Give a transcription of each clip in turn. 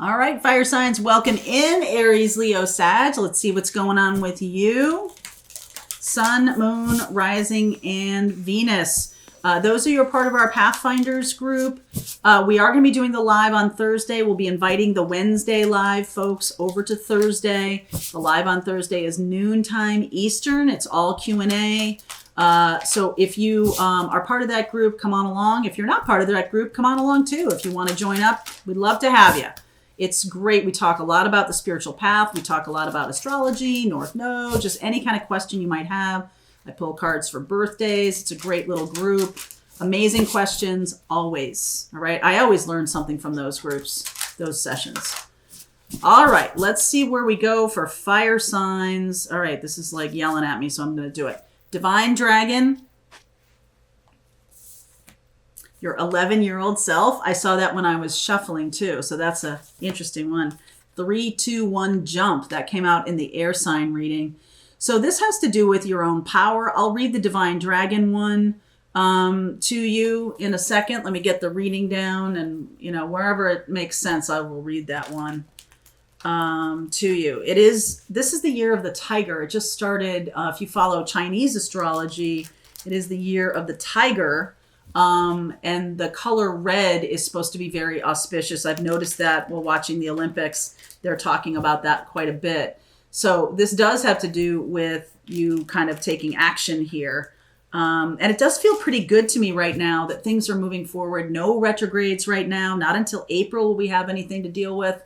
All right, fire signs, welcome in Aries, Leo, Sag. Let's see what's going on with you. Sun, Moon, Rising, and Venus. Those of you who are part of our Pathfinders group, we are going to be doing the live on Thursday. We'll be inviting the Wednesday live folks over to Thursday. The live on Thursday is noontime Eastern. It's all Q&A. So if you are part of that group, come on along. If you're not part of that group, come on along too. If you want to join up, we'd love to have you. It's great. We talk a lot about the spiritual path. We talk a lot about astrology, North Node, just any kind of question you might have. I pull cards for birthdays. It's a great little group. Amazing questions, always. All right. I always learn something from those groups, those sessions. All right. Let's see where we go for fire signs. All right. This is like yelling at me, so I'm going to do it. Divine Dragon. Your 11-year-old self. I saw that when I was shuffling too. So that's a interesting one. 3, 2, 1 jump. That came out in the air sign reading. So this has to do with your own power. I'll read the Divine Dragon one to you in a second. Let me get the reading down, and wherever it makes sense, I will read that one to you. This is the year of the tiger. It just started. If you follow Chinese astrology, it is the year of the tiger. And the color red is supposed to be very auspicious. I've noticed that while watching the Olympics, they're talking about that quite a bit. So this does have to do with you kind of taking action here. And it does feel pretty good to me right now that things are moving forward. No retrogrades right now. Not until April will we have anything to deal with.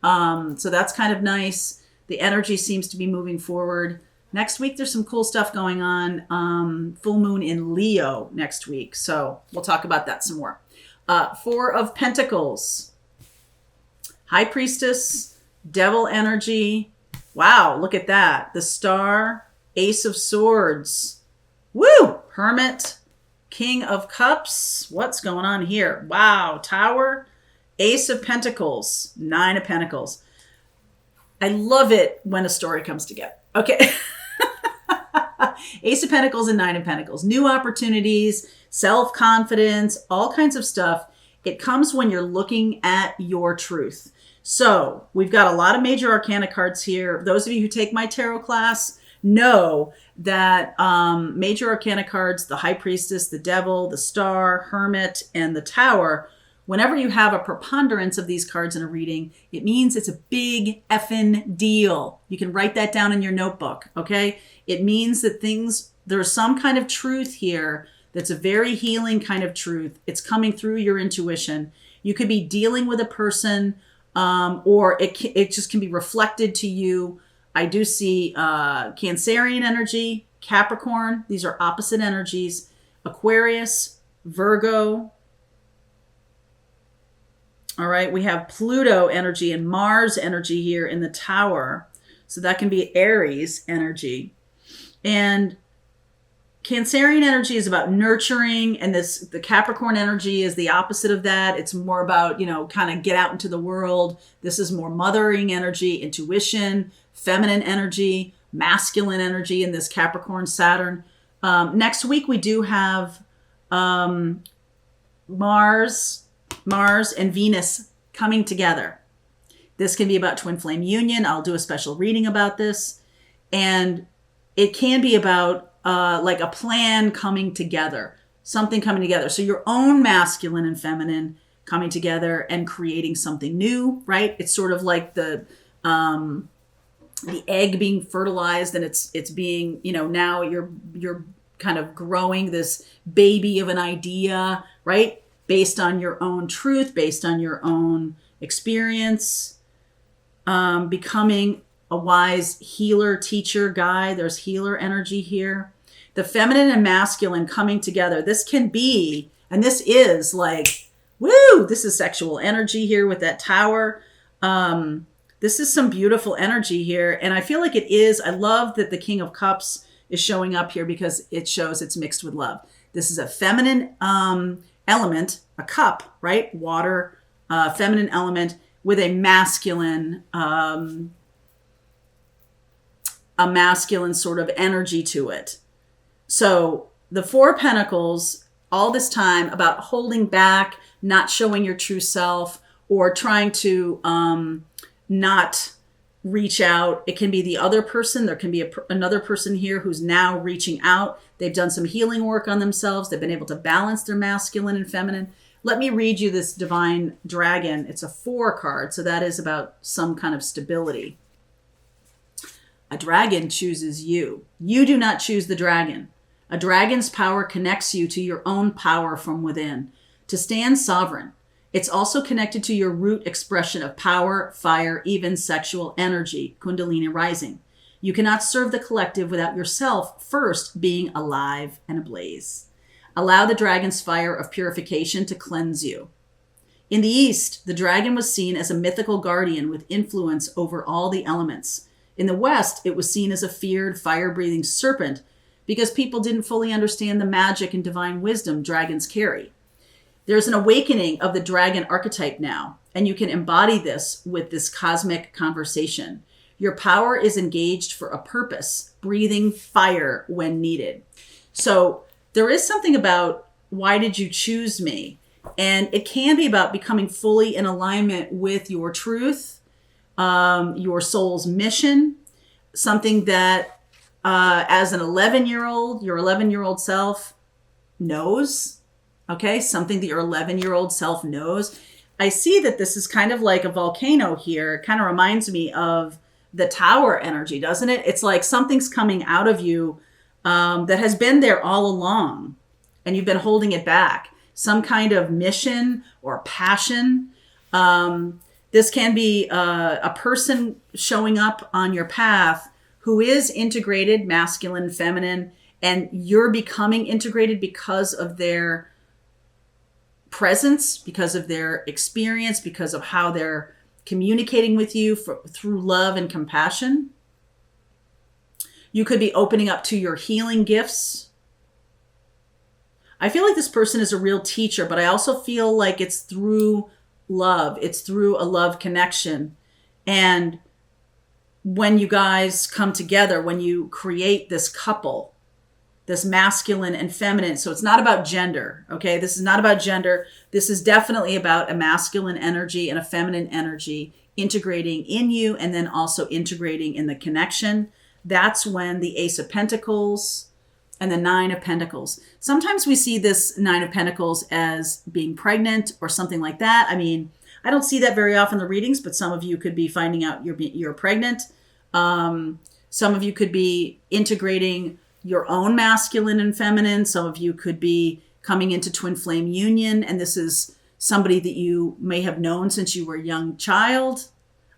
So that's kind of nice. The energy seems to be moving forward. Next week, there's some cool stuff going on. Full moon in Leo next week. So we'll talk about that some more. 4 of Pentacles. High Priestess. Devil energy. Wow, look at that. The Star. Ace of Swords. Woo! Hermit. King of Cups. What's going on here? Wow. Tower. Ace of Pentacles. 9 of Pentacles. I love it when a story comes together. Okay. Ace of Pentacles and 9 of Pentacles. New opportunities, self-confidence, all kinds of stuff. It comes when you're looking at your truth. So we've got a lot of major arcana cards here. Those of you who take my tarot class know that major arcana cards, the High Priestess, the Devil, the Star, Hermit, and the Tower, whenever you have a preponderance of these cards in a reading, it means it's a big effing deal. You can write that down in your notebook, okay? It means that there's some kind of truth here that's a very healing kind of truth. It's coming through your intuition. You could be dealing with a person, or it just can be reflected to you. I do see Cancerian energy, Capricorn. These are opposite energies. Aquarius, Virgo. All right, we have Pluto energy and Mars energy here in the Tower. So that can be Aries energy. And Cancerian energy is about nurturing, and the Capricorn energy is the opposite of that. It's more about, kind of get out into the world. This is more mothering energy, intuition, feminine energy, masculine energy in this Capricorn Saturn. Next week, we do have Mars and Venus coming together. This can be about twin flame union. I'll do a special reading about this. And it can be about like a plan coming together, something coming together. So your own masculine and feminine coming together and creating something new, right? It's sort of like the egg being fertilized, and it's being, now you're kind of growing this baby of an idea, right? Based on your own truth, based on your own experience, becoming a wise healer, teacher, guide. There's healer energy here. The feminine and masculine coming together. This can be, and this is like, woo, this is sexual energy here with that Tower. This is some beautiful energy here. And I feel like it is, I love that the King of Cups is showing up here because it shows it's mixed with love. This is a feminine element, a cup, right? Water, feminine element with a masculine sort of energy to it. So the 4 of Pentacles, all this time about holding back, not showing your true self, or trying to not reach out. It can be the other person. There can be another person here who's now reaching out. They've done some healing work on themselves. They've been able to balance their masculine and feminine. Let me read you this divine dragon. It's a 4 card, so that is about some kind of stability. A dragon chooses you. You do not choose the dragon. A dragon's power connects you to your own power from within, to stand sovereign. It's also connected to your root expression of power, fire, even sexual energy, Kundalini rising. You cannot serve the collective without yourself first being alive and ablaze. Allow the dragon's fire of purification to cleanse you. In the East, the dragon was seen as a mythical guardian with influence over all the elements. In the West, it was seen as a feared, fire-breathing serpent because people didn't fully understand the magic and divine wisdom dragons carry. There's an awakening of the dragon archetype now, and you can embody this with this cosmic conversation. Your power is engaged for a purpose, breathing fire when needed. So there is something about, why did you choose me? And it can be about becoming fully in alignment with your truth, your soul's mission, something that as an 11-year-old, your 11-year-old self knows. Okay, something that your 11-year-old self knows. I see that this is kind of like a volcano here. It kind of reminds me of the tower energy, doesn't it? It's like something's coming out of you that has been there all along, and you've been holding it back. Some kind of mission or passion. This can be a person showing up on your path who is integrated, masculine, feminine, and you're becoming integrated because of their presence, because of their experience, because of how they're communicating with you through love and compassion. You could be opening up to your healing gifts. I feel like this person is a real teacher, but I also feel like it's through love. It's through a love connection. And when you guys come together, when you create this couple, this masculine and feminine. So it's not about gender, okay? This is not about gender. This is definitely about a masculine energy and a feminine energy integrating in you and then also integrating in the connection. That's when the Ace of Pentacles and the 9 of Pentacles. Sometimes we see this 9 of Pentacles as being pregnant or something like that. I mean, I don't see that very often in the readings, but some of you could be finding out you're pregnant. Some of you could be integrating your own masculine and feminine. Some of you could be coming into twin flame union, and this is somebody that you may have known since you were a young child.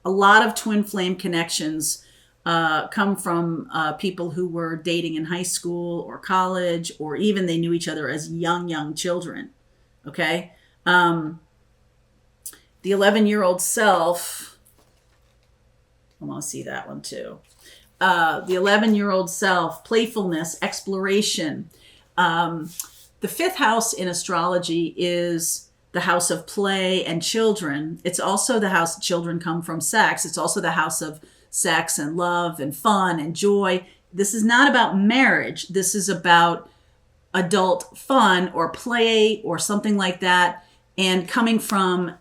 A lot of twin flame connections come from people who were dating in high school or college, or even they knew each other as young children. Okay? The 11-year-old self, I want to see that one too. The 11-year-old self, playfulness, exploration. The 5th house in astrology is the house of play and children. It's also the house children come from sex. It's also the house of sex and love and fun and joy. This is not about marriage. This is about adult fun or play or something like that. And coming from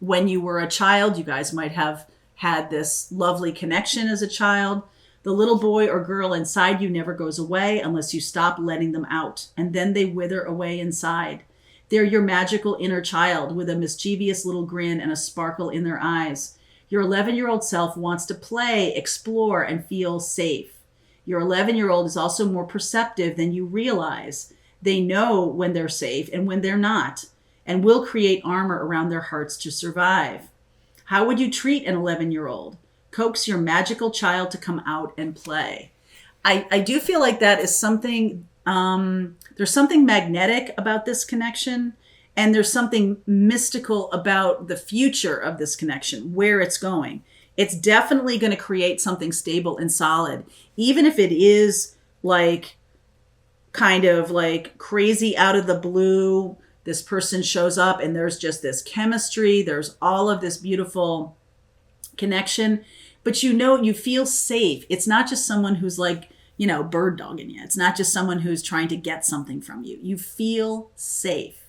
when you were a child, you guys might have had this lovely connection as a child. The little boy or girl inside you never goes away unless you stop letting them out, and then they wither away inside. They're your magical inner child with a mischievous little grin and a sparkle in their eyes. Your 11-year-old self wants to play, explore, and feel safe. Your 11-year-old is also more perceptive than you realize. They know when they're safe and when they're not, and will create armor around their hearts to survive. How would you treat an 11-year-old? Coax your magical child to come out and play. I do feel like that is something, there's something magnetic about this connection, and there's something mystical about the future of this connection, where it's going. It's definitely going to create something stable and solid, even if it is like kind of like crazy out of the blue. This person shows up and there's just this chemistry. There's all of this beautiful connection, but you feel safe. It's not just someone who's like, bird dogging you. It's not just someone who's trying to get something from you. You feel safe.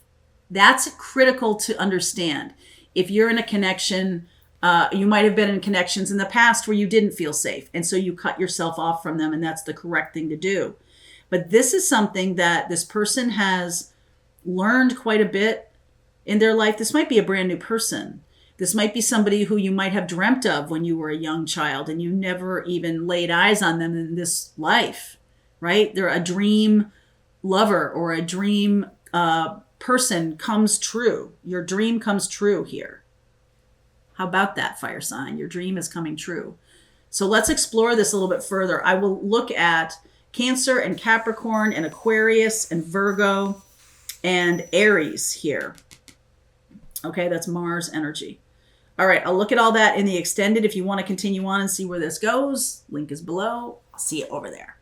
That's critical to understand. if you're in a connection, you might have been in connections in the past where you didn't feel safe. And so you cut yourself off from them, and that's the correct thing to do. But this is something that this person has learned quite a bit in their life. This might be a brand new person. This might be somebody who you might have dreamt of when you were a young child and you never even laid eyes on them in this life, right? They're a dream lover or a dream person comes true. Your dream comes true here. How about that, fire sign? Your dream is coming true. So let's explore this a little bit further. I will look at Cancer and Capricorn and Aquarius and Virgo and Aries here. Okay, that's Mars energy. All right, I'll look at all that in the extended. If you want to continue on and see where this goes, link is below. I'll see you over there.